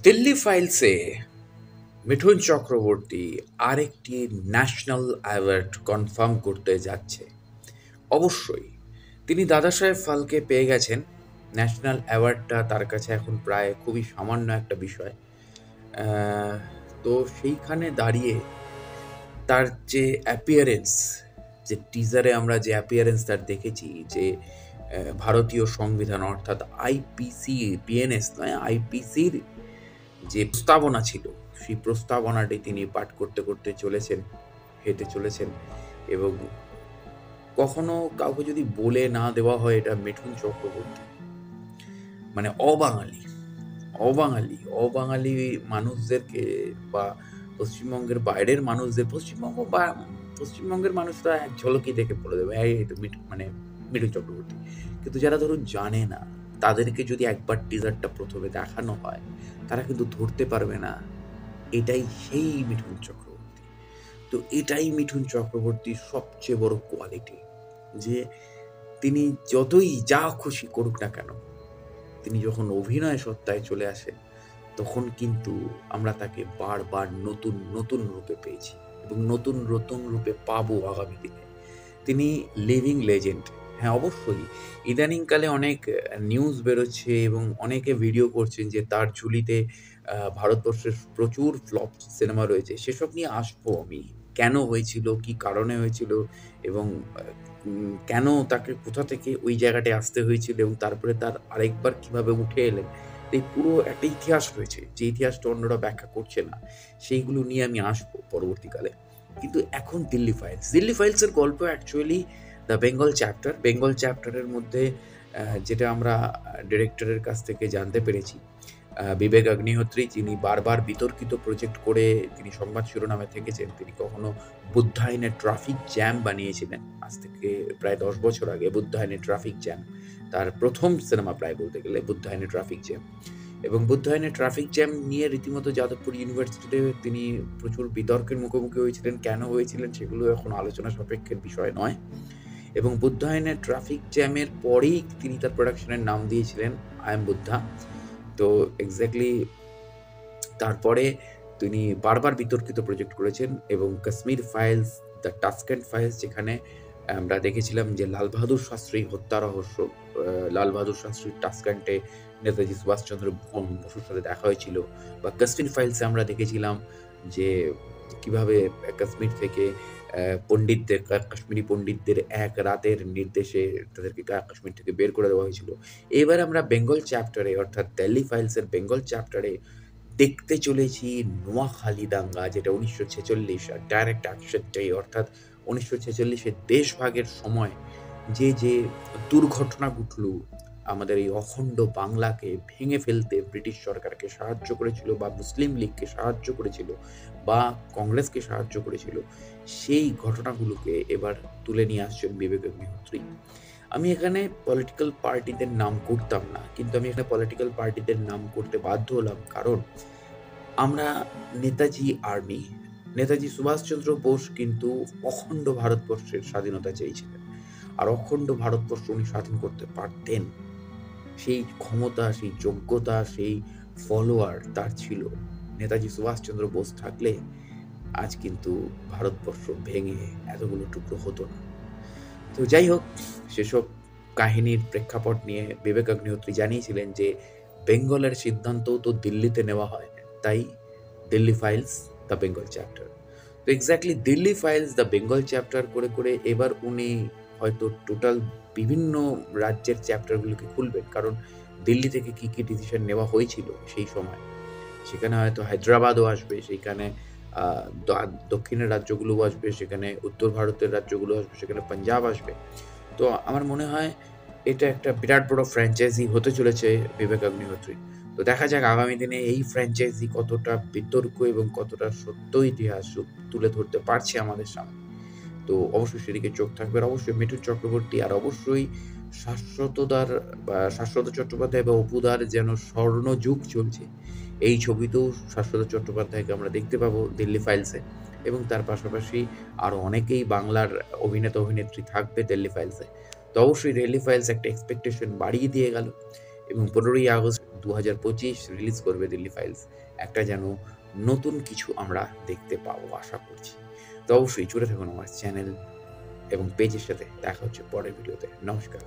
দিল্লি ফাইলসে মিঠুন চক্রবর্তী আরেকটি national award confirm করতে যাচ্ছে। অবশ্যই তিনি দাদা সাহেব ফালকে পেয়ে গেছেন। ন্যাশনাল অ্যাওয়ার্ডটা তার কাছে এখন প্রায় খুবই সামান্য একটা বিষয়। আহ, তো সেইখানে দাঁড়িয়ে তার যে অ্যাপিয়ারেন্স, যে টিজারে আমরা যে অ্যাপিয়ারেন্স তার দেখেছি, যে ভারতীয় সংবিধান অর্থাৎ আইপিসি, বিএনএস নয়, আইপিসির যে প্রস্তাবনা ছিল, সেই প্রস্তাবনাটি তিনি পাঠ করতে করতে চলেছেন, হেঁটে চলেছেন। এবং কখনো কাউকে যদি বলে না দেওয়া হয় এটা মিঠুন চক্রবর্তী মানে অবাঙালি, অবাঙালি অবাঙালি মানুষদেরকে বা পশ্চিমবঙ্গের বাইরের মানুষদের, পশ্চিমবঙ্গের মানুষরা এক ঝলকই দেখে বলে দেবে এই তো মানে মিঠুন চক্রবর্তী। কিন্তু যারা ধরুন জানে না, তাদেরকে যদি একবার টিজারটা প্রথমে দেখানো হয়, তারা কিন্তু ধরতে পারবে না এটাই সেই মিঠুন চক্রবর্তী। তো এটাই মিঠুন চক্রবর্তীর সবচেয়ে বড় কোয়ালিটি, যে তিনি যতই যা খুশি করুক না কেন, তিনি যখন অভিনয় সত্তায় চলে আসেন, তখন কিন্তু আমরা তাকে বারবার নতুন নতুন রূপে পেয়েছি এবং নতুন নতুন রূপে পাবো আগামী দিনে। তিনি লিভিং লেজেন্ড। হ্যাঁ, অবশ্যই ইদানিংকালে অনেক নিউজ বেরোচ্ছে এবং অনেকে ভিডিও করছেন যে তার ঝুলিতে ভারতবর্ষের প্রচুর ফ্লপ সিনেমা রয়েছে। সেসব নিয়ে আসবো আমি। কেন হয়েছিল, কি কারণে হয়েছিল এবং কেন তাকে কোথা থেকে ওই জায়গাটায় আসতে হয়েছিল এবং তারপরে তার আরেকবার কিভাবে উঠে এলেন। এই পুরো একটা ইতিহাস রয়েছে, যে ইতিহাসটা অন্যরা ব্যাখ্যা করছে না। সেইগুলো নিয়ে আমি আসবো পরবর্তীকালে। কিন্তু এখন দিল্লি ফাইলস, দিল্লি ফাইলসের গল্প actually the Bengal chapter. Bengal চ্যাপ্টারের মধ্যে যেটা আমরা ডিরেক্টরের কাছ থেকে জানতে পেরেছি, বিবেক অগ্নিহোত্রী, যিনি বারবার বিতর্কিত প্রজেক্ট করে তিনি সংবাদ শিরোনামে থেকেছেন। তিনি কখনো বুদ্ধায়নের ট্রাফিক জ্যাম বানিয়েছিলেন আজ থেকে প্রায় 10 বছর আগে। বুদ্ধায়নের ট্রাফিক জ্যাম তার প্রথম সিনেমা প্রায় বলতে গেলে, বুদ্ধায়নের ট্রাফিক জ্যাম। এবং বুদ্ধায়নের ট্রাফিক জ্যাম নিয়ে রীতিমতো যাদবপুর ইউনিভার্সিটিতে তিনি প্রচুর বিতর্কের মুখোমুখি হয়েছিলেন। কেন হয়েছিলেন সেগুলো এখন আলোচনা সাপেক্ষের বিষয় নয়। এবং বুদ্ধায়নের ট্রাফিক জ্যামের পরেই তিনি তার প্রোডাকশনের নাম দিয়েছিলেন আই এম বুদ্ধা। তো এক্স্যাক্টলি তারপরে তিনি বারবার বিতর্কিত প্রজেক্ট করেছেন এবং কাশ্মীর ফাইলস, দ্য টাস্কেন্ট ফাইলস, যেখানে আমরা দেখেছিলাম যে লাল বাহাদুর শাস্ত্রী হত্যা রহস্য, লাল বাহাদুর শাস্ত্রীর টাস্কেন্টে নেতাজি সুভাষচন্দ্র বসুর সাথে দেখা হয়েছিল। বা কাশ্মীর ফাইলসে আমরা দেখেছিলাম যে কিভাবে কাশ্মীর থেকে পণ্ডিতদের, কাশ্মীরি পণ্ডিতদের এক রাতের নির্দেশে তাদেরকে কাশ্মীর থেকে বের করে দেওয়া হয়েছিল। এবার আমরা বেঙ্গল চ্যাপ্টারে অর্থাৎ দিল্লি ফাইলসের বেঙ্গল চ্যাপ্টারে দেখতে চলেছি নোয়াখালী দাঙ্গা, যেটা 1946 আর ডাইরেক্ট অ্যাকশনটাই, অর্থাৎ 1946-এর দেশভাগের সময় যে দুর্ঘটনা ঘটল, আমাদের এই অখণ্ড বাংলাকে ভেঙে ফেলতে ব্রিটিশ সরকারকে সাহায্য করেছিল বা মুসলিম লীগকে সাহায্য করেছিল বা কংগ্রেসকে সাহায্য করেছিল, সেই ঘটনাগুলোকে এবার তুলে নিয়ে আসছেন বিবেক অগ্নিহোত্রী। আমি এখানে পলিটিক্যাল পার্টিদের নাম করতাম না, কিন্তু আমি এখানে পলিটিক্যাল পার্টিদের নাম করতে বাধ্য হলাম, কারণ আমরা নেতাজি আর্মি, নেতাজি সুভাষচন্দ্র বোস কিন্তু অখণ্ড ভারতবর্ষের স্বাধীনতা চেয়েছিলেন। আর অখণ্ড ভারতবর্ষ উনি স্বাধীন করতে পারতেন, সেই ক্ষমতা, সেই যোগ্যতা, সেই ফলোয়ার তার ছিল। নেতাজি সুভাষচন্দ্র বোস থাকলে আজ কিন্তু ভারতবর্ষ ভেঙে এতগুলো টুকরো হতো না। তো যাই হোক, সেসব কাহিনীর প্রেক্ষাপট নিয়ে বিবেক অগ্নিহোত্রী জানিয়েছিলেন যে বেঙ্গলের সিদ্ধান্তও তো দিল্লিতে নেওয়া হয়, তাই Delhi files the Bengal chapter. তো exactly Delhi files the Bengal chapter করে করে এবার উনি হয়তো টোটাল বিভিন্ন রাজ্যের চ্যাপ্টারগুলোকে খুলবেন, কারণ দিল্লি থেকে কী কী ডিসিশন নেওয়া হয়েছিল সেই সময়, সেখানে হয়তো হায়দ্রাবাদও আসবে, সেইখানে দক্ষিণের রাজ্যগুলোও আসবে, সেখানে উত্তর ভারতের রাজ্যগুলো আসবে, সেখানে পাঞ্জাব আসবে। তো আমার মনে হয় এটা একটা বিরাট বড় ফ্র্যাঞ্চাইজি হতে চলেছে বিবেক অগ্নিহোত্রী। তো দেখা যাক আগামী দিনে এই ফ্র্যাঞ্চাইজি কতটা বিতর্ক এবং কতটা সত্য ইতিহাস তুলে ধরতে পারছে আমাদের সামনে। তো অবশ্যই সেদিকে চোখ থাকবে। আর অবশ্যই মিঠুন চক্রবর্তী, আর অবশ্যই শাশ্বতদার বা শাশ্বত চট্টোপাধ্যায় বা অপুদার যেন স্বর্ণযুগ চলছে, এই ছবিতেও শাশ্বত চট্টোপাধ্যায়কে আমরা দেখতে পাবো দিল্লি ফাইলসে। এবং তার পাশাপাশি আরও অনেকেই বাংলার অভিনেতা অভিনেত্রী থাকবে দিল্লি ফাইলসে। তো অবশ্যই দিল্লি ফাইলস একটা এক্সপেকটেশন বাড়িয়ে দিয়ে গেল এবং 15ই আগস্ট 2025 রিলিজ করবে দিল্লি ফাইলস, একটা যেন নতুন কিছু আমরা দেখতে পাবো আশা করছি। তো অবশ্যই জুড়ে থাকুন আমার চ্যানেল এবং পেজের সাথে। দেখা হচ্ছে পরের ভিডিওতে। নমস্কার।